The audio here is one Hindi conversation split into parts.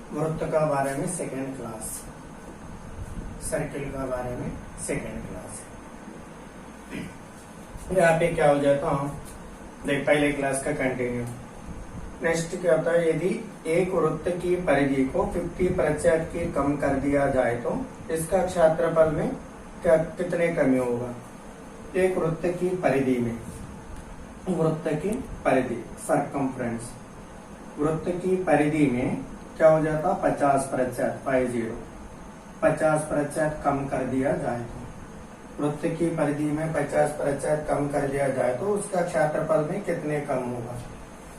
वृत्त का बारे में सेकेंड क्लास, सर्किल का बारे में सेकेंड क्लास। यहाँ पे क्या हो जाता हूँ, देख पहले क्लास का कंटिन्यू। नेक्स्ट क्या होता है, यदि एक वृत्त की परिधि को 50% की कम कर दिया जाए तो इसका क्षेत्रफल में क्या कितने कमी होगा। एक वृत्त की परिधि में, वृत्त की परिधि सर्कमफ्रेंस, वृत्त की परिधि में क्या हो जाता 50%, 50% कम कर दिया जाए तो वृत्त की परिधि में 50% कम कर दिया जाए तो उसका क्षेत्रफल में कितने कम होगा।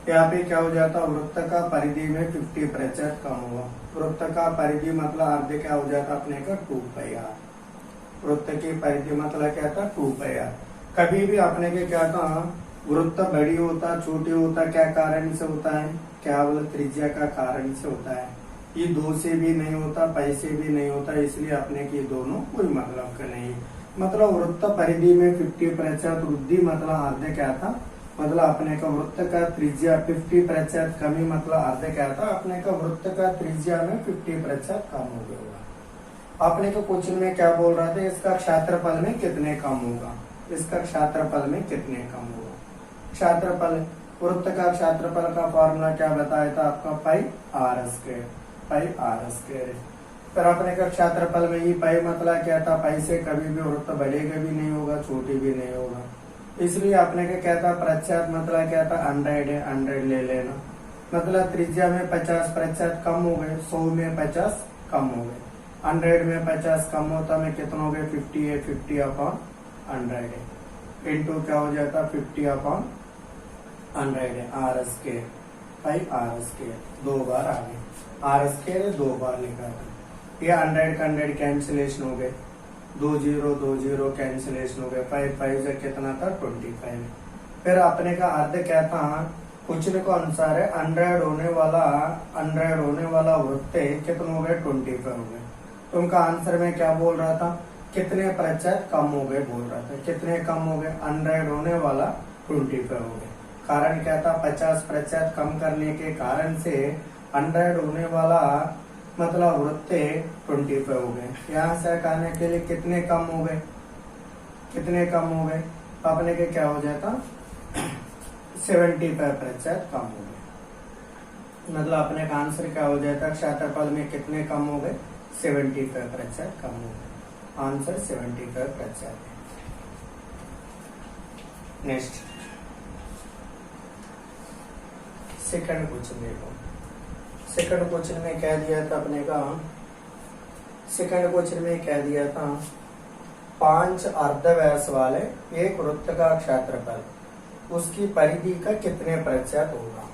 यहाँ पे क्या हो जाता, वृत्त का परिधि में 50% कम होगा। वृत्त का परिधि मतलब अर्ध क्या हो जाता अपने का 2πr। वृत्त की परिधि मतलब क्या था 2πr। कभी भी अपने के क्या था, वृत्त बड़ी होता छोटी होता क्या कारण से होता है, केवल त्रिज्या का कारण से होता है। ये 2 से भी नहीं होता, पाई से भी नहीं होता, इसलिए अपने के दोनों कोई मतलब का नहीं। मतलब वृत्त परिधि में 50% वृद्धि मतलब अर्ध क्या था, मतलब अपने का वृत्त का त्रिज्या 50% कमी मतलब अर्ध क्या था, अपने का वृत्त का त्रिज्या में 50% कम हो गया होगा। अपने को क्वेश्चन में क्या बोल रहा था, इसका क्षेत्रफल में कितने कम होगा, इसका क्षेत्रफल में कितने कम होगा। क्षेत्रफल, वृत्त का क्षेत्रफल का फॉर्मूला क्या बताया था आपका, पाई आर स्क्वायर। फिर अपने का क्षेत्रफल में ही पाई मतलब क्या था, पाई से कभी भी वृत्त बढ़ेगा भी नहीं होगा, छोटी भी नहीं होगा, इसलिए आपने का क्या था प्रतिशत मतलब क्या था 100 है, 100 ले लेना। मतलब त्रिज्या में 50% कम हो गए, 100 में 50 कम हो गए, 100 में 50 कम होता में कितना हो गए 50 है, 50/100 है, इंटू क्या हो जाता 50/100 है, R square pi are square 2 बार आ गए, आर स्क्वायर 2 बार लिखा था। ये 100 का 100 कैंसिलेशन हो गए, 2 0 कैंसिलेशन हो गए, 5 से कितना था 25। फिर अपने का अर्ध क्या था, क्वेश्चन को अनुसार है 100 होने वाला वृत्त कितना हो गए 25 हो गए। तो उनका आंसर में क्या बोल रहा था, कितने प्रतिशत कम हो गए बोल रहा था, कितने कम हो गए 100 होने वाला 25 हो गए। कारण क्या था 50% कम करने के कारण से 100 होने वाला मतलब वृत्त 25 हो गए। यहाँ से कहने के लिए कितने कम हो गए, कितने कम हो गए, अपने के क्या हो जाता 75% कम हो गए। मतलब अपने का आंसर क्या हो जाता, क्षेत्रफल में कितने कम हो गए 75% कम हो गए, आंसर 75% है। नेक्स्ट सेकंड क्वेश्चन देखो। सेकंड क्वेश्चन में क्या दिया था अपने का, सेकंड क्वेश्चन में क्या दिया था, 5 अर्धव्यास वाले एक वृत्त का क्षेत्रफल उसकी परिधि का कितने प्रतिशत होगा।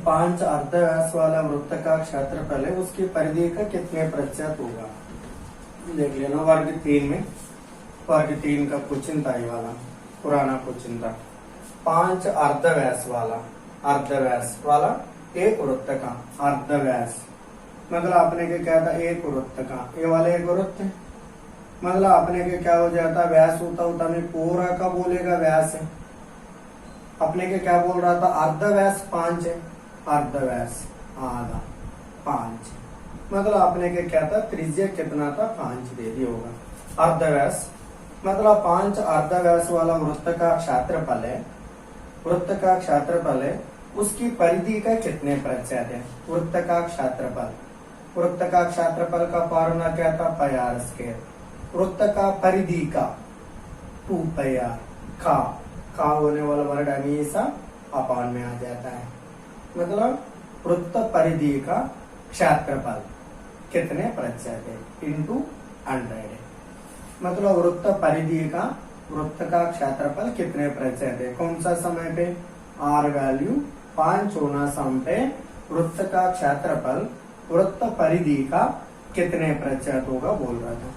5 अर्धव्यास वाला वृत्त का क्षेत्रफल है, उसकी परिधि का कितने प्रतिशत होगा। देख लेना वर्ग 3 में, वर्ग 3 का क्वेश्चन था ये वाला, पुराना क्वेश्चन था। 5 अर्धव्यास वाला एक वृत्त का, अर्धव्यास मतलब अपने के क्या था एक वृत्त का, ये वाला एक वृत्त है, मतलब अपने के क्या हो जाता व्यास होता में पूरा का बोलेगा व्यास है। अपने के क्या बोल रहा था अर्धव्यास 5 है, अर्धव्यास आधा 5, मतलब अपने के क्या था त्रिज्या कितना था 5 दे दिया होगा। अर्धव्यास मतलब 5 अर्धव्यास वाला वृत्त का क्षेत्रफल है, वृत्त का क्षेत्रफल है, उसकी परिधि का कितने प्रतिशत है। वृत्त का क्षेत्रफल, वृत्त का क्षेत्रफल का फॉर्मूला क्या था पाई आर स्क्वायर। वृत्त का परिधि का 2πr, का होने वाला वर्ड हमेशा अपान में आ जाता है। मतलब वृत्त परिधि का क्षेत्रफल कितने प्रतिशत है इंटू 100 है। मतलब वृत्त परिधि का, वृत्त का क्षेत्रफल कितने प्रतिशत है, कौन सा समय पे आर वैल्यू 5 होना समय पे वृत्त का क्षेत्रफल वृत्त परिधि का कितने प्रतिशत होगा बोल रहा था।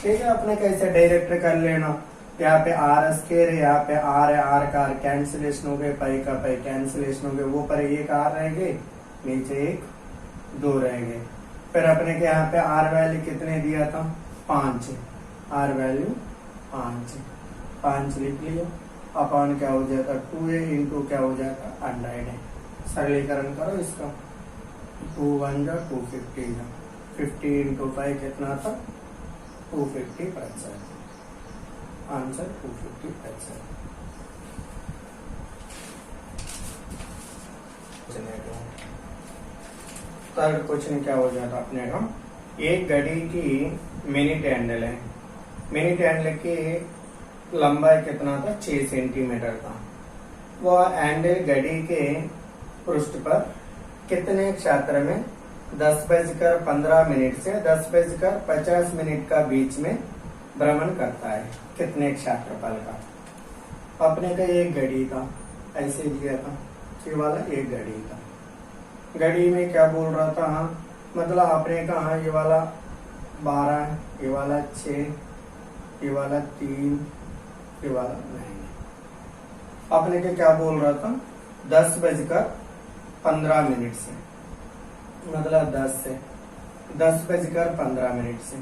ठीक है, अपने कैसे डायरेक्ट कर लेना, यहाँ पे आर स्क्वायर है, यहाँ पे आर है, आर का आर कैंसिलेशन हो गए, पाई का पाई कैंसिलेशन हो गए, वो पर एक आर रह गए, नीचे 1 2 रह गए। फिर अपने के यहाँ पे आर वैल्यू कितने दिया था 5, आर वैल्यू 5 लिख लिया, अपॉन क्या हो जाता 2a इंटू क्या हो जाता 100 है, सरलीकरण करो इसका, 2 1 जा 250 जा, 50 इंटू 5 कितना था 250%, आंसर 250%। थर्ड क्वेश्चन क्या हो जाता अपने का, एक घड़ी की मिनट हैंडल है, मिनट हैंडल की लंबाई कितना था 6 सेंटीमीटर था, वह हैंडल घड़ी के पृष्ठ पर कितने क्षेत्र में 10:15 से 10:50 का बीच में भ्रमण करता है, कितने क्षेत्रफल का। अपने का एक घड़ी था, ऐसे दिया था, ये वाला एक घड़ी था, घड़ी में क्या बोल रहा था, मतलब आपने कहा ये वाला 12, ये वाला 6, ये वाला 3, ये वाला 9, अपने के क्या बोल रहा था 10:15 से, मतलब 10 से 10:15 से,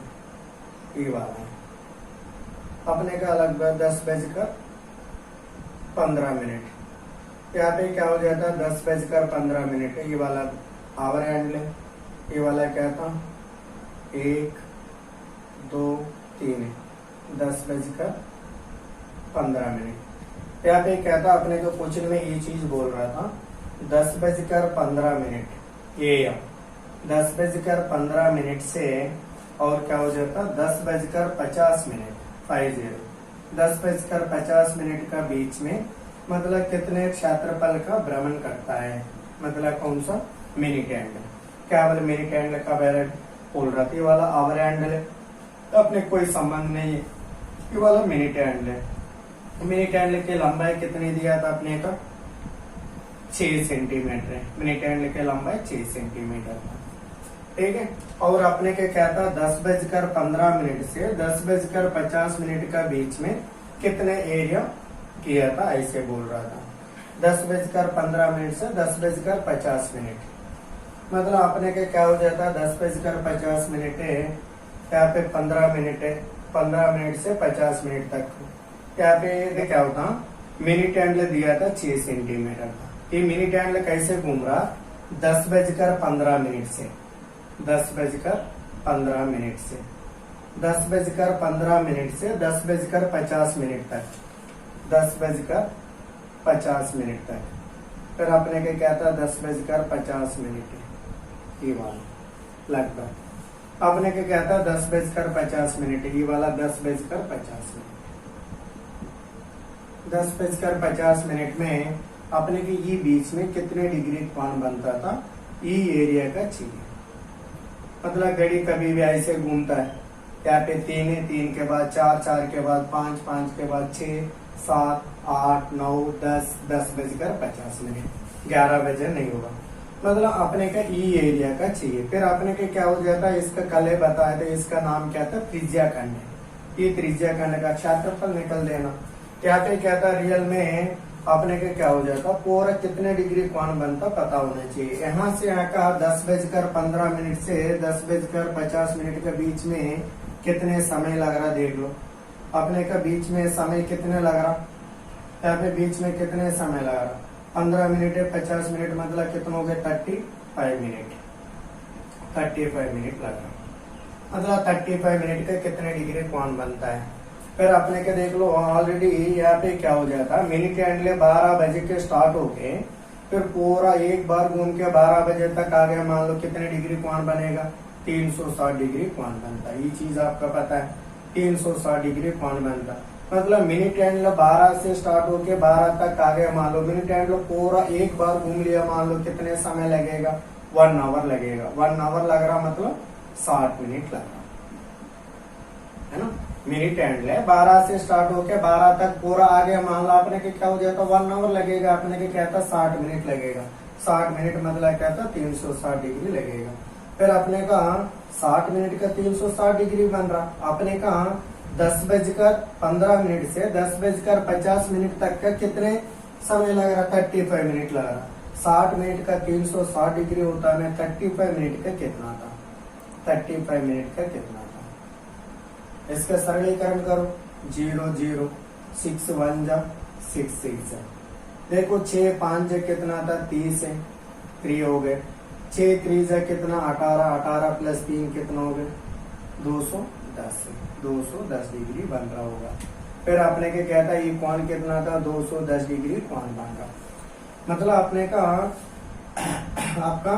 ये वाला है अपने का लगभग 10:15। यहाँ पे क्या हो जाता है 10:15 है, ये वाला आवर हैंडल है, ये वाला क्या था 1 2 3 है, 10:15। यहाँ पे क्या था अपने को क्वेश्चन में ये चीज बोल रहा था 10:15 ये 10:15 से, और क्या हो जाता 10:50 50 10:50 का बीच में, मतलब कितने क्षेत्रफल का भ्रमण करता है, मतलब कौन सा मिनट हैंडल, क्या बोले मिनट हैंडल का बैलेट बोल रहा था, ये वाला आवर हैंडल है, अपने कोई संबंध नहीं है, ये वाला मिनट हैंडल है। मिनट हैंडल की लंबाई कितनी दिया था अपने का 6 सेंटीमीटर है, मिनट हैंडल की लंबाई 6 सेंटीमीटर था, ठीक है। और अपने के क्या था 10:15 से 10:50 का बीच में कितने एरिया किया था, ऐसे बोल रहा था 10:15 से 10:50, मतलब अपने के क्या हो जाता 10:50 है, यहाँ पे 15 मिनट है, 15 मिनट से 50 मिनट तक, यहाँ पे क्या होता मिनट हैंडल दिया था 6 सेंटीमीटर का, ये मिनट हैंडल कैसे घूम रहा 10:15 से 10:15 से 10:15 से 10:50 तक, 10:50 तक, फिर अपने के क्या था 10:50 ये वाला लगभग, अपने के क्या था 10:50 ये वाला 10:50 10:50 में अपने के ये बीच में कितने डिग्री कोण बनता था, ये एरिया का चाहिए, मतलब घड़ी कभी भी ऐसे घूमता है, यहाँ पे 3 है, 3 के बाद 4, 4 के बाद 5, 5 के बाद 6, 7, 8, 9, 10, 10:50, 11 बजे नहीं होगा, मतलब अपने का ई एरिया का चाहिए। फिर अपने के क्या हो जाता है, इसका कल बताया था, इसका नाम क्या था त्रिज्या खंड, ये त्रिज्या खंड का क्षेत्रफल निकल देना, क्या पे क्या था रियल में अपने के क्या हो जाता पूरा कितने डिग्री कोण बनता पता होना चाहिए। यहाँ से यहाँ का 10:15 से 10:50 के बीच में कितने समय लग रहा देख लो, अपने का बीच में समय कितने लग रहा, यहाँ पे बीच में कितने समय लग रहा 15 मिनट है, 50 मिनट मतलब कितने हो गए 35 मिनट, 35 मिनट लग रहा, मतलब 35 मिनट का कितने डिग्री कोण बनता है। फिर अपने के देख लो ऑलरेडी यहाँ पे क्या हो जाता मिनट हैंडल 12 बजे के स्टार्ट होके फिर पूरा एक बार घूम के 12 बजे तक आ गया, मान लो कितने डिग्री कोण बनेगा 360 डिग्री कोण बनता है, ये चीज आपका पता है 360 डिग्री कोण बनता, मतलब मिनट हैंडल 12 से स्टार्ट होके 12 तक आ गया, मान लो मिनट हैंडल पूरा एक बार घूम लिया, मान लो कितने समय लगेगा 1 आवर लगेगा, 1 आवर लग रहा मतलब 60 मिनट लग रहा है ना। मिनट हैंडल है 12 से स्टार्ट होके 12 तक पूरा आ गया, मान लो आपने के क्या हो जाता 1 आवर लगेगा, आपने के क्या था 60 मिनट लगेगा, 60 मिनट मतलब क्या था 360 डिग्री लगेगा। फिर अपने का 60 मिनट का 360 डिग्री बन रहा, अपने का 10:15 से 10:50 तक का कितने समय लग रहा 35 मिनट लग रहा, 60 मिनट का 360 डिग्री होता है, 35 मिनट का कितना था, 35 मिनट का कितना था, इसका सरलीकरण करो 0 0 6 1 जा 6 6 है, देखो 6 5 कितना था 30 है, 3 हो गए, 6 3 जा कितना 18, 18 प्लस 3 कितना हो गए 210, 210 डिग्री बन रहा होगा। फिर आपने क्या कहता है ये कोण कितना था 210 डिग्री कोण बन रहा। मतलब आपने कहा आपका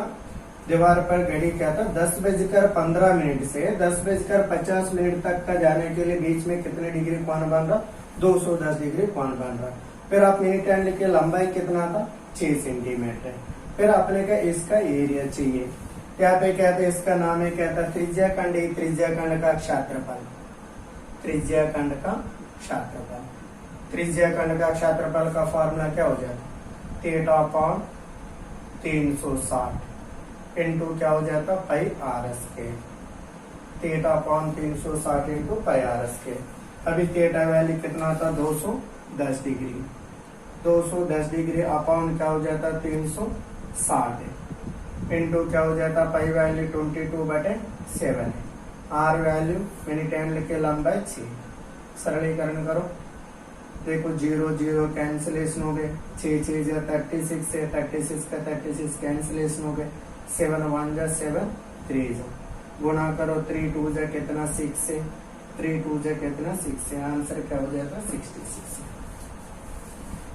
दीवार पर घड़ी क्या था 10:15 से 10:50 तक का जाने के लिए बीच में कितने डिग्री कोण बन रहा 210 डिग्री कोण बन रहा। फिर आप मिनट हैंड लिखे लंबाई कितना था 6 सेंटीमीटर। फिर आपने कहा इसका एरिया चाहिए, यहाँ पे कहते हैं इसका नाम है कहता त्रिज्या खंड, त्रिज्या खंड का क्षेत्रफल, त्रिज्या खंड का क्षेत्रफल। त्रिज्या खंड का क्षेत्रफल का फॉर्मूला क्या हो जाता θ/360 इंटू क्या हो जाता pi are square, θ/360 into pi are square. अभी थीटा वैल्यू कितना था 210 डिग्री, 210 डिग्री अपॉन क्या हो जाता 360 इंटू क्या हो जाता पाई वैल्यू 22/7 है, आर वैल्यू मिनट हैंड लिखे लंबाई 6। सरलीकरण करो, देखो 0 0 कैंसिलेशन हो गए, 6 6 जा 36 से 36 का 36 कैंसिलेशन हो गए, 7 1 जा 7 3 जा गुणा करो 3 2 जा कितना 6 से, 3 2 जा कितना 6 से, आंसर क्या हो जाता 66।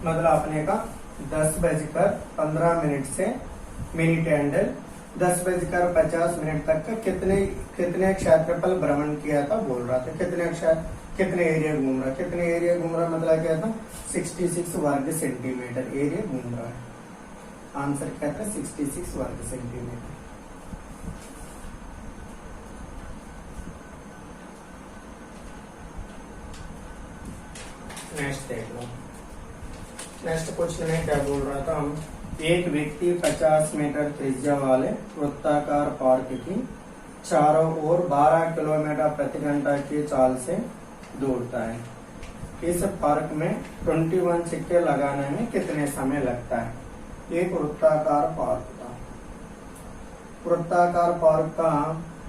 मतलब आपने का 10:15 से मिनट हैंडल 10:50 तक का कितने क्षेत्रफल भ्रमण किया था बोल रहा था, कितने एरिया घूम रहा, कितने एरिया घूम रहा मतलब क्या था 66 वर्ग सेंटीमीटर एरिया घूम रहा है। आंसर क्या था 66 वर्ग सेंटीमीटर। नेक्स्ट देख लो, नेक्स्ट क्वेश्चन है क्या बोल रहा था हम, एक व्यक्ति 50 मीटर त्रिज्या वाले वृत्ताकार पार्क की चारों ओर 12 किलोमीटर प्रति घंटा की चाल से दौड़ता है। इस पार्क में 21 सिक्के लगाने में कितने समय लगता है। एक वृत्ताकार पार्क का, वृत्ताकार पार्क का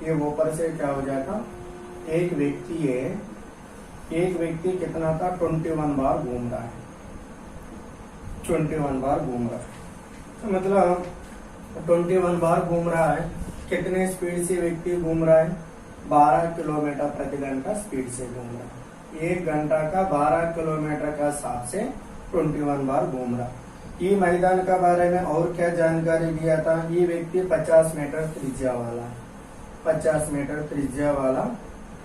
ये ऊपर से क्या हो जाता, एक व्यक्ति है, एक व्यक्ति कितना था 21 बार घूम रहा है, 21 बार घूम रहा है। तो मतलब 21 बार घूम रहा है, कितने स्पीड से व्यक्ति घूम रहा है 12 किलोमीटर प्रति घंटा स्पीड से घूम रहा है। 1 घंटा का 12 किलोमीटर का हिसाब से 21 बार घूम रहा। ये मैदान का बारे में और क्या जानकारी दिया था, ये व्यक्ति 50 मीटर त्रिज्या वाला, 50 मीटर त्रिज्या वाला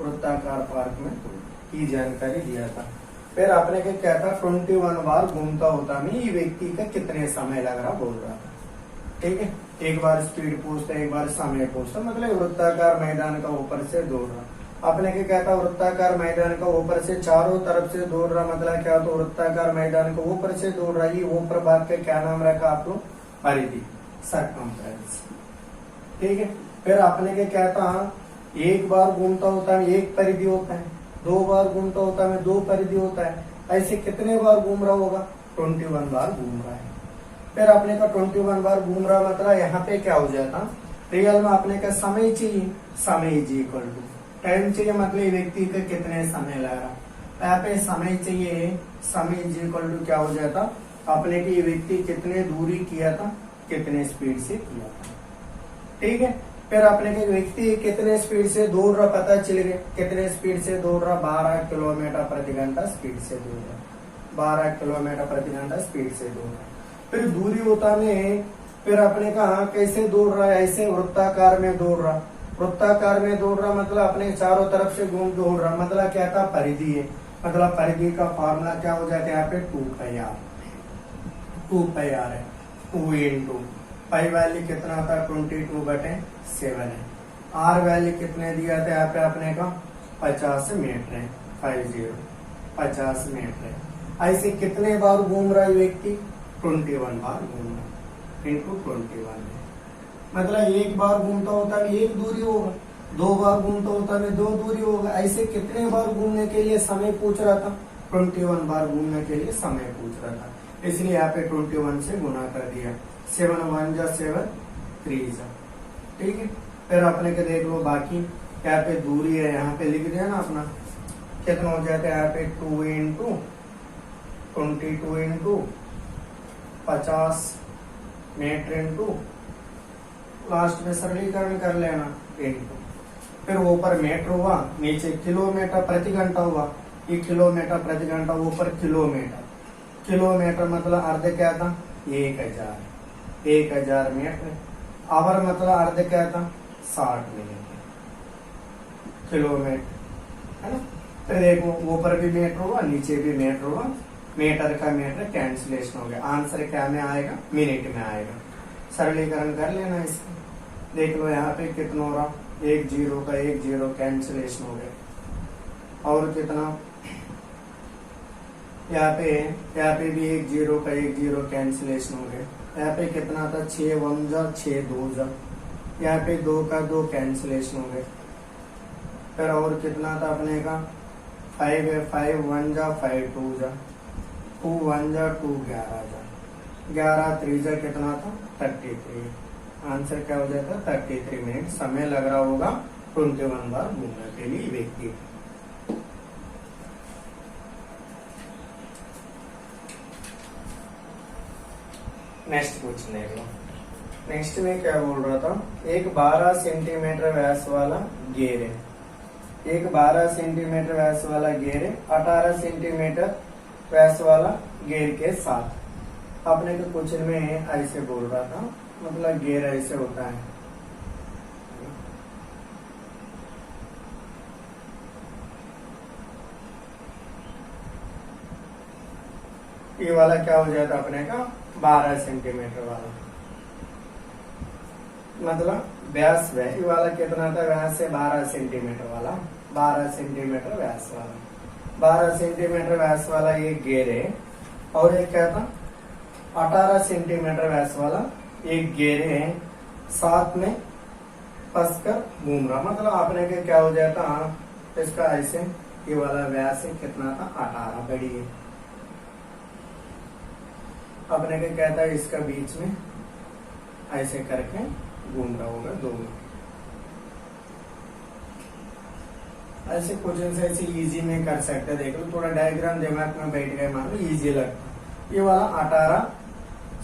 वृत्ताकार पार्क में की जानकारी दिया था। फिर आपने क्या था 21 बार घूमता होता में ये व्यक्ति का कितने समय लग रहा बोल रहा था। ठीक है, एक बार स्पीड पूछता, एक बार समय पूछता, मतलब वृत्ताकार मैदान का ऊपर से दौड़ रहा। आपने क्या कहता वृत्ताकार मैदान का ऊपर से चारों तरफ से दौड़ रहा, मतलब क्या तो वृत्ताकार मैदान का ऊपर से दौड़ रहा। ये ऊपर भाग का क्या नाम रखा आप लोग, परिधि, सर्कमफ्रेंस। ठीक है, फिर आपने क्या कहता एक बार घूमता होता है एक परिधि होता है, 2 बार घूमता होता है 2 परिधि होता है, ऐसे कितने बार घूम रहा होगा 21 बार घूम रहा है। फिर आपने का 21 बार घूम रहा, मतलब यहाँ पे क्या हो जाता रियल में आपने का समय चाहिए, समय इज इक्वल टू टाइम चाहिए, मतलब व्यक्ति का कितने समय लग रहा। यहाँ पे समय चाहिए, समय इज इक्वल टू क्या हो जाता आपने की व्यक्ति कितने दूरी किया था, कितने स्पीड से किया था। ठीक है, फिर आपने के व्यक्ति कितने स्पीड से दौड़ रहा पता चल गया, कितने स्पीड से दौड़ रहा 12 किलोमीटर प्रति घंटा स्पीड से दौड़ रहा, 12 किलोमीटर प्रति घंटा स्पीड से दौड़ रहा। फिर दूरी होता में फिर आपने कहा कैसे दौड़ रहा है, ऐसे वृत्ताकार में दौड़ रहा, वृत्ताकार में दौड़ रहा मतलब अपने चारों तरफ से घूम दौड़ रहा, मतलब क्या था परिधि है, मतलब परिधि का फॉर्मूला क्या हो जाता है यहाँ पे 2πr, 2πr है 2 इंटू पाई वैल्यू कितना था 22/7 है, आर वैल्यू कितने दिया था यहाँ पे आपने का 50 मीटर है, 50 मीटर है। ऐसे कितने बार घूम रहा है व्यक्ति 21 बार घूम रहा इंटू 21 है, मतलब एक बार घूमता होता है एक दूरी होगा, 2 बार घूमता होता है 2 दूरी होगा। ऐसे कितने बार घूमने के लिए समय पूछ रहा था 21 बार घूमने के लिए समय पूछ रहा था, इसलिए यहाँ पे 21 से गुना कर दिया, 7 1 जा 7 3 जा। ठीक है, फिर आपने के देख लो बाकी यहाँ पे दूरी है, यहाँ पे लिख दिया ना अपना, कितना हो जाता है यहाँ पे 2 into 22 into 50 metre into last में सरलीकरण कर लेना इनटू, फिर ऊपर मीटर हुआ, नीचे किलोमीटर प्रति घंटा हुआ, ये किलोमीटर प्रति घंटा, ऊपर किलोमीटर, किलोमीटर मतलब अर्ध क्या था 1000, 1000 मीटर। आवर मतलब अर्ध क्या था 60 मिनट किलोमीटर, है ना। फिर देखो ऊपर भी मीटर हुआ, नीचे भी मीटर हुआ, मीटर का मीटर कैंसिलेशन हो गया, आंसर क्या में आएगा मिनट में आएगा। सरलीकरण कर लेना इसका, देख लो यहाँ पे कितना हो रहा, 1 0 का 1 0 कैंसिलेशन हो गया, और कितना यहाँ पे भी 1 0 का 1 0 कैंसिलेशन हो गया। यहाँ पे कितना था 6 1 जा 6 2 जा, यहाँ पे 2 का 2 कैंसिलेशन हो गया। फिर और कितना था अपने का 5 है, 5 1 जा 5 2 जा, 2 1 जा 2 11 जा, 11 3 जा कितना था 33। आंसर क्या हो जाता 33 मिनट समय लग रहा होगा 21 बार घूमने के लिए व्यक्ति। नेक्स्ट क्वेश्चन देख लो। नेक्स्ट में क्या बोल रहा था, एक 12 सेंटीमीटर व्यास वाला गेर है, एक 12 सेंटीमीटर व्यास वाला गेर है 18 सेंटीमीटर व्यास वाला गेर के साथ। अपने के क्वेश्चन में ऐसे बोल रहा था, मतलब गेर ऐसे होता है, ये वाला क्या हो जाता अपने का 12 सेंटीमीटर वाला, मतलब व्यास है, ये वाला कितना था व्यास है 12 सेंटीमीटर वाला, 12 सेंटीमीटर व्यास वाला, 12 सेंटीमीटर व्यास वाला ये गेर है, और एक क्या था 18 सेंटीमीटर व्यास वाला एक गेर है, साथ में फंसकर घूम रहा, मतलब आपने के क्या हो जाता इसका ऐसे, ये वाला व्यास है कितना था 18 बड़ी है, अपने के क्या था इसका बीच में ऐसे करके घूम रहा होगा दोनों। ऐसे क्वेश्चन से ऐसे इजी में कर सकते, देख लो थोड़ा डायग्राम दिमाग में बैठ गए मान लो इजी लगता। ये वाला 18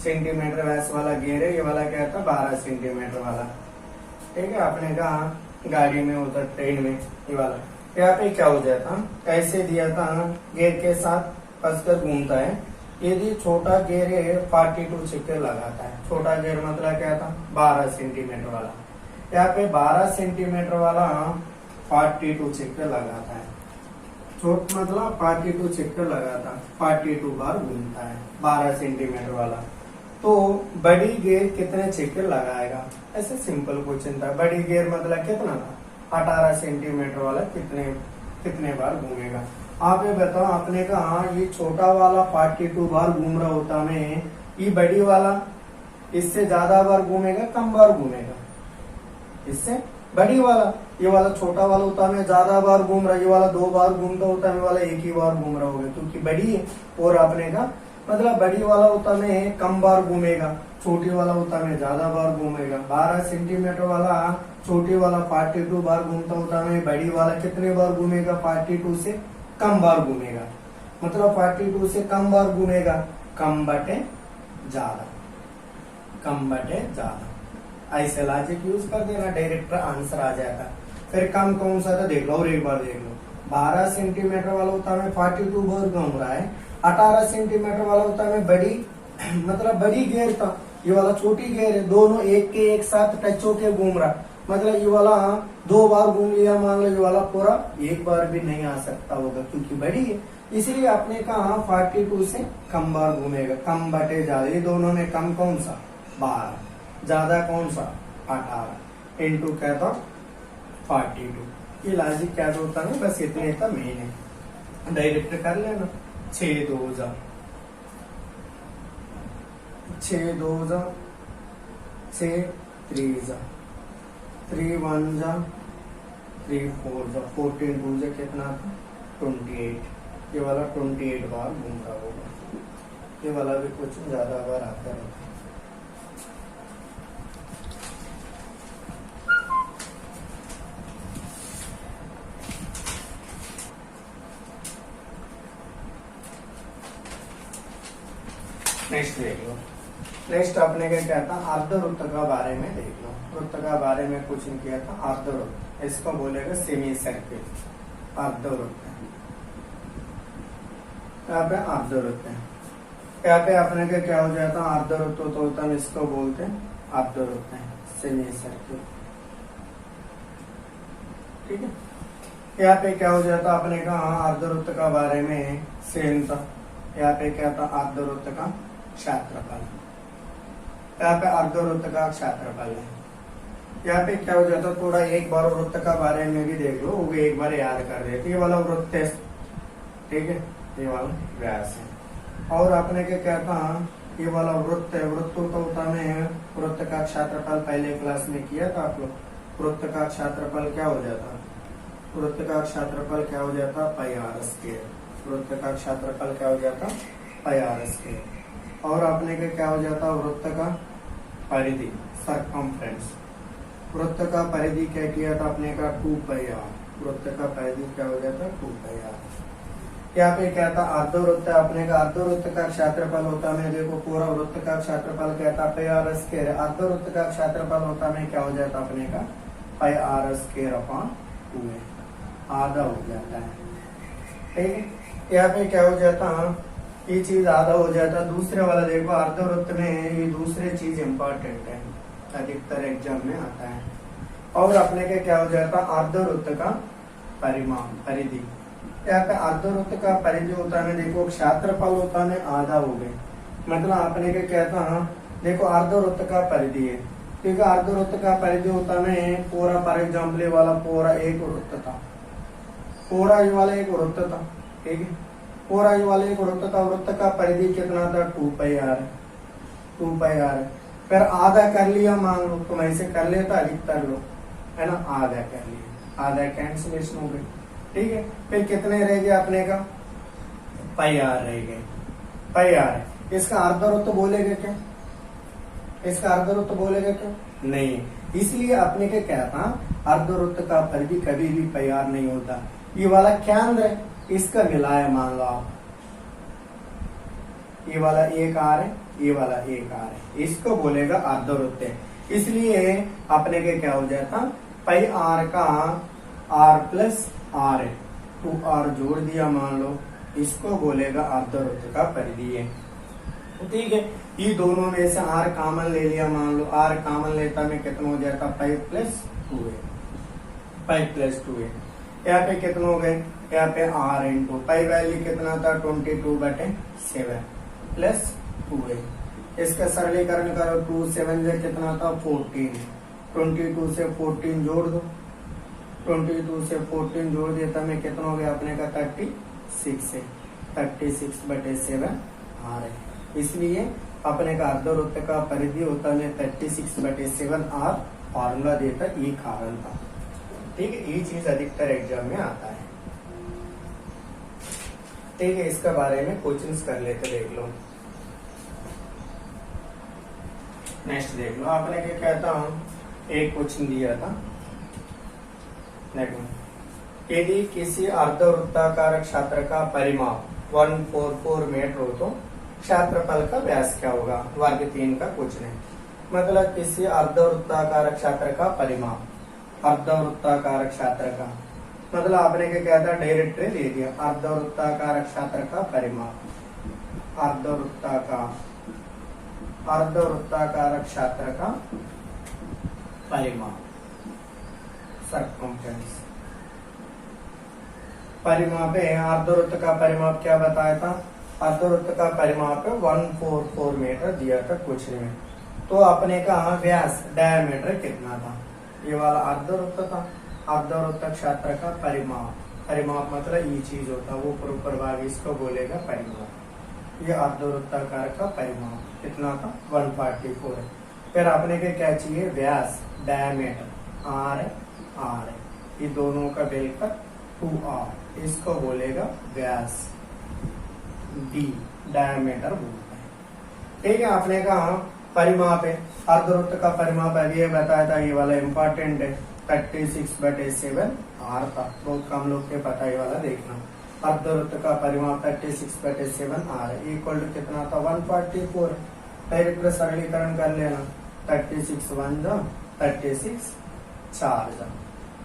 सेंटीमीटर व्यास वाला गेर है, ये वाला क्या था 12 सेंटीमीटर वाला, ठीक है। अपने कहा गाड़ी में होता ट्रेन में, ये वाला यहाँ पे क्या हो जाता ऐसे दिया था गेर के साथ फंसकर घूमता है, यदि छोटा गेर है 42 चक्कर लगाता है, छोटा गेर मतलब क्या था 12 सेंटीमीटर वाला, यहाँ पे 12 सेंटीमीटर वाला 42 चक्कर लगाता है, छोट मतलब 42 चक्कर लगाता, 42 बार घूमता है 12 सेंटीमीटर वाला, तो बड़ी गेर कितने चक्कर लगाएगा, ऐसे सिंपल क्वेश्चन था। बड़ी गेर मतलब कितना था 18 सेंटीमीटर वाला कितने बार घूमेगा। आप ये बताओ आपने कहा ये छोटा वाला 42 बार घूम रहा होता में, ये बड़ी वाला इससे ज्यादा बार घूमेगा कम बार घूमेगा, इससे बड़ी वाला, ये वाला छोटा वाला होता में ज्यादा बार घूम रहा है, ये वाला 2 बार घूमता होता है, वाला 1 ही बार घूम रहा होगा क्योंकि बड़ी है, और आपने का मतलब बड़ी वाला होता में कम बार घूमेगा, छोटी वाला होता में ज्यादा बार घूमेगा। 12 सेंटीमीटर वाला छोटी वाला 42 बार घूमता होता में, बड़ी वाला कितने बार घूमेगा 42 से कम बार घूमेगा, मतलब 42 से कम बार घूमेगा, कम बटे ज्यादा, कम बटे ज्यादा, ऐसे लॉजिक यूज कर देना डायरेक्ट आंसर आ जाएगा। फिर कम कौन सा था देख लो, और एक बार देख लो, 12 सेंटीमीटर वाला होता है 42 बार घूम रहा है, 18 सेंटीमीटर वाला होता है बड़ी मतलब बड़ी गेर था, ये वाला छोटी गेर है, दोनों एक साथ टच होके घूम रहा, मतलब ये वाला 2 बार घूम लिया मान लो, ये वाला पूरा 1 बार भी नहीं आ सकता होगा क्योंकि बड़ी है, इसलिए आपने कहा 42 से कम बार घूमेगा, कम बटे ज्यादा, ये दोनों में कम कौन सा 12, ज्यादा कौन सा 18, इंटू क्या था 42। ये लॉजिक क्या होता है, बस इतने का मेन है, डायरेक्ट कर लेना। 6 2 जा 6 2 जा 6 3 जा 3 1 जा 3 4 जा 14 2 जा कितना था 28, ये वाला 28 बार घूम रहा होगा, ये वाला भी कुछ ज्यादा बार आता रहता है। नेक्स्ट देख लो, नेक्स्ट अपने के क्या था, अर्धवृत्त का बारे में देख लो। वृत्त का बारे में कुछ नहीं किया था, अर्धवृत्त, इसको बोलेगा सेमी सर्किल, अर्धवृत्त। यहाँ पे अर्धवृत्त है, यहाँ पे अपने के क्या हो जाता है, अर्धवृत्त तो होता है, इसको बोलते हैं अर्धवृत्त है, सेमी सर्किल। ठीक है, यहाँ पे क्या हो जाता अपने का अर्धवृत्त का बारे में सेम था। यहाँ पे क्या था, अर्धवृत्त का क्षेत्रफल, यहाँ पे अर्धवृत्त का क्षेत्रफल है। यहाँ पे क्या हो जाता, थोड़ा एक बार वृत्त का बारे में भी देख लो, वो एक बार याद कर देते। ये वाला वृत्त है, ठीक है, ये वाला व्यास है। और अपने के क्या था, ये वाला वृत्त है, वृत्त तो होता है, वृत्त का क्षेत्रफल पहले क्लास में किया था आप लोग। वृत्त का क्षेत्रफल क्या हो जाता, वृत्त का क्षेत्रफल क्या हो जाता, पाई आर स्क्वायर। वृत्त का क्षेत्रफल क्या हो जाता, पाई आर स्क्वायर। और अपने के क्या हो जाता, वृत्त का परिधि, सर्कमफ्रेंस। वृत्त का परिधि क्या किया था अपने का, 2 पाई आर। वृत्त का परिधि क्या हो जाता, 2 पाई आर। यहाँ पे क्या था, अर्धवृत्त अपने का, अर्धवृत्त का क्षेत्रफल होता है, देखो पूरा वृत्त का क्षेत्रफल क्या था, पाई आर स्क्वायर। अर्धवृत्त का क्षेत्रफल होता है क्या हो जाता अपने का, पाई आर स्क्वायर अपॉन 2 है, आधा हो जाता है। ठीक है, यहाँ पे क्या हो जाता, ये चीज आधा हो जाता। दूसरे वाला देखो, अर्धवृत्त में ये दूसरी चीज इम्पोर्टेंट है, अधिकतर एग्जाम में आता है। और अपने के क्या हो जाता, अर्धवृत्त का परिमाण, परिधि। यहाँ पे अर्धवृत्त का परिधि होता है, देखो क्षेत्रफल होता है आधा हो गए, मतलब अपने के क्या था, देखो अर्धवृत्त का परिधि है, क्योंकि अर्धवृत्त का परिधि होता है पूरा, फॉर एग्जाम्पल वाला पूरा एक वृत्त था, पूरा ये वाला एक वृत्त था, ठीक है, पूरा ये वाला एक वृत्त था। वृत्त का परिधि कितना था, 2 पाई आर, 2 पाई आर। फिर आधा कर लिया मान लो, तुम ऐसे कर लेता अधिकतर लोग, है ना, आधा कर लिया, आधा कैंसिलेशन हो गई। ठीक है, फिर कितने रह गए अपने का, पाई आर रह गए, पाई आर। इसका अर्धवृत्त बोलेगा क्या, इसका अर्धवृत्त बोलेगा क्या, नहीं। इसलिए अपने के क्या था, अर्धवृत्त का परिधि कभी भी पाई आर नहीं होता। ये वाला केंद्र है, इसका मिलाया मान लो आप, ये वाला एक आर है, ये वाला एक आर है, इसको बोलेगा अर्धवृत्त है। इसलिए अपने के क्या हो जाता, पाई आर का आर प्लस आर है, 2 आर जोड़ दिया मान लो, इसको बोलेगा अर्धवृत्त का परिधि है। ठीक है, ये दोनों में से आर कॉमन ले लिया मान लो, आर कॉमन लेता में कितना हो जाता, 5 प्लस 2 है, 5 प्लस 2 है। यहाँ पे कितना हो गए, यहाँ पे आर इंटू पाई वैल्यू कितना था, 22/7 प्लस 2 है। इसका सरलीकरण करो, 2 7 से कितना था, 14। 22 से 14 जोड़ दो, 22 से 14 जोड़ देता मैं कितना हो गया अपने का, 36 है, 36/7 आर है। इसलिए अपने का अर्धवृत्त का परिधि होता है 36/7 आर, फॉर्मूला देता, ये कारण था। ठीक है, ये चीज अधिकतर एग्जाम में आता है। ठीक है, इसके बारे में क्वेश्चंस कर लेते, देख लो। नेक्स्ट देख लो, आपने क्या कहता हूं, एक क्वेश्चन दिया था, देखो, यदि किसी अर्धवृत्ताकार क्षेत्र का परिमाप 144 मीटर हो तो क्षेत्रफल का व्यास क्या होगा, वर्ग 3 का क्वेश्चन है। मतलब किसी अर्धवृत्ताकार क्षेत्र का परिमाप, अर्धवृत्ताकार क्षेत्र का मतलब आपने क्या था, डायरेक्टली दे दिया, अर्धवृत्ताकार क्षेत्र का परिमाप, अर्धवृत्ताकार क्षेत्र का परिमाप, सर्कमफ्रेंस। परिमाप है, अर्धवृत्त का परिमाप क्या बताया था, अर्धवृत्त का परिमाप 144 मीटर दिया था क्वेश्चन में। तो अपने का व्यास, डायमीटर कितना था, ये वाला अर्धवृत्त था, अर्धवृत्त क्षेत्र का परिमाप, परिमाप मतलब ये चीज होता है, वो ऊपर भाग, इसको बोलेगा परिमाप। ये अर्धवृत्ताकार का परिमाप कितना था, 144 है। फिर आपने के क्या चाहिए, व्यास, डायमीटर, आर है, आर है, ये दोनों का मिलकर 2r, इसको बोलेगा व्यास, डी डायमीटर बोलते हैं। ठीक है, आपने कहा परिमाप है, अर्धवृत्त का परिमाप अभी ये बताया था, ये वाला इम्पोर्टेंट है, 36/7 आर था, बहुत कम लोग के पता है वाला, देखना। अर्धवृत्त का परिमाप 36/7 आर है, इक्वल टू कितना था, 144। फिर एक सरलीकरण कर लेना, 36 1 जा 36, 4 जा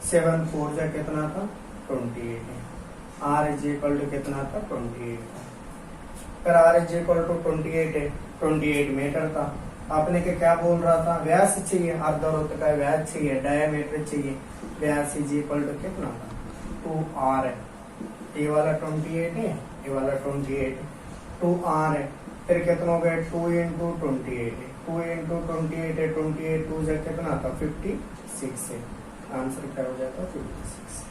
7 4 जा कितना था 28 है। आर इज इक्वल टू कितना था 28 था। फिर आर इज इक्वल टू 28 है, 28 मीटर था। आपने के क्या बोल रहा था, व्यास चाहिए, अर्धवृत्त का व्यास चाहिए, डायमीटर चाहिए। व्यास इज इक्वल टू कितना था 2r है। ये वाला 28 है, ये वाला 28 2r है। फिर कितना हो गया 2 इंटू 28 है, 2 इंटू 28 है, 28 2 जा कितना था 56 है। आंसर क्या हो जाता 56।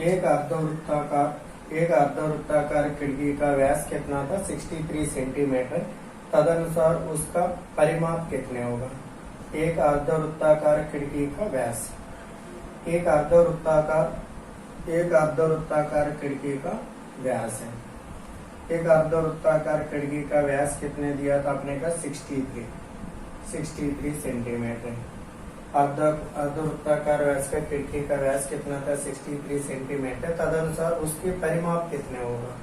एक अर्धवृत्ताकार खिड़की का व्यास कितना था 63 सेंटीमीटर। तदनुसार उसका परिमाप कितने होगा। एक अर्धवृत्ताकार खिड़की का व्यास, एक अर्धवृत्ताकार खिड़की का व्यास है। एक अर्धवृत्ताकार खिड़की का व्यास कितने दिया था आपने का 63 सेंटीमीटर। अर्धवृत्ताकार व्यास का खिड़की का व्यास कितना था 63 सेंटीमीटर। तदनुसार उसके परिमाप कितने होगा।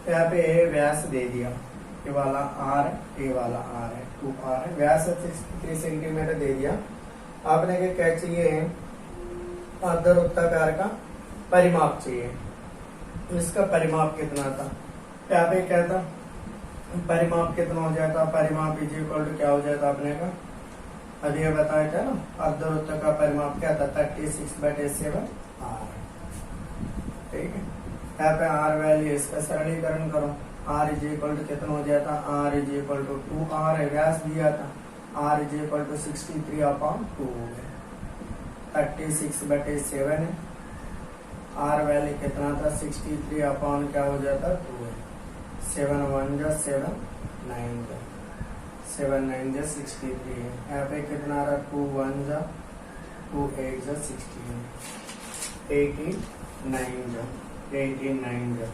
यहाँ पे व्यास दे दिया, ये वाला r, ये वाला r है 2r है। व्यास 63 सेंटीमीटर दे दिया। आपने क्या चाहिए, अर्धवृत्ताकार का परिमाप चाहिए। इसका परिमाप कितना था, यहाँ पे क्या था परिमाप कितना हो जाता, परिमाप इज इक्वल टू क्या हो जाता आपने का अभी ये बताया था ना, अर्धवृत्त का परिमाप क्या था 36/7 r। ठीक है, यहाँ पे r वैल्यू, इसका सरलीकरण करो। r इज इक्वल टू कितना हो जाता, r is equal to 2r है, व्यास दिया था। r इज इक्वल टू 63/2 है, 36/7 है। r वैल्यू कितना था 63 क्या हो जाता 2 है। 7 1 जा 7 9 जा 7 9 जा 63 है। यहाँ पे कितना आ रहा 2 1 जा 2 8 जा 16, 18 9 जा 18 9 जा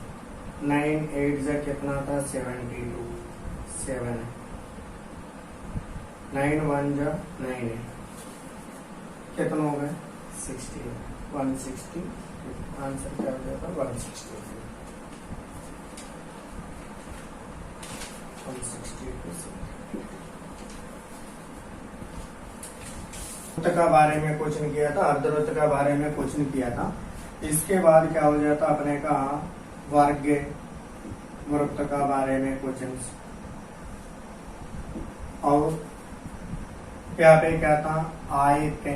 9 8 जा कितना था 72, 7 है। 9 1 जा 9 है, कितना हो गया 60, 160। आंसर क्या हो जाता 160। वृत्त का बारे में क्वेश्चन किया था, अर्धवृत्त का बारे में क्वेश्चन किया था। इसके बाद क्या हो जाता अपने का वर्ग वृत्त का बारे में क्वेश्चन। और क्या पे क्या था आयत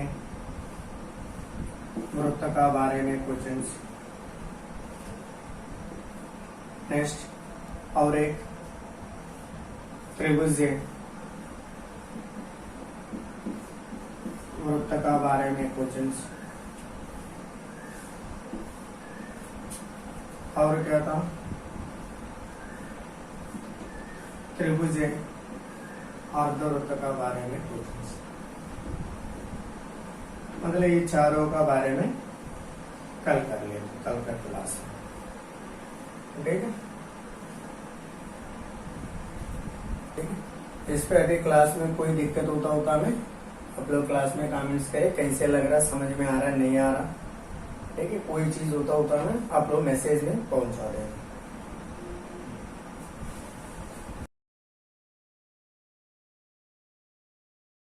वृत्त का बारे में क्वेश्चन। नेक्स्ट और एक त्रिभुज वृत्त का बारे में क्वेश्चन। और क्या था त्रिभुज अर्धवृत्त का बारे में क्वेश्चन। मतलब ये चारों का बारे में कल कर लेंगे, कल का क्लास में। ठीक है, इस पे अभी क्लास में कोई दिक्कत होता हमें आप लोग क्लास में कमेंट्स करें, कैसे लग रहा, समझ में आ रहा नहीं आ रहा। ठीक है, कोई चीज होता हमें आप लोग मैसेज में पहुंचा दें।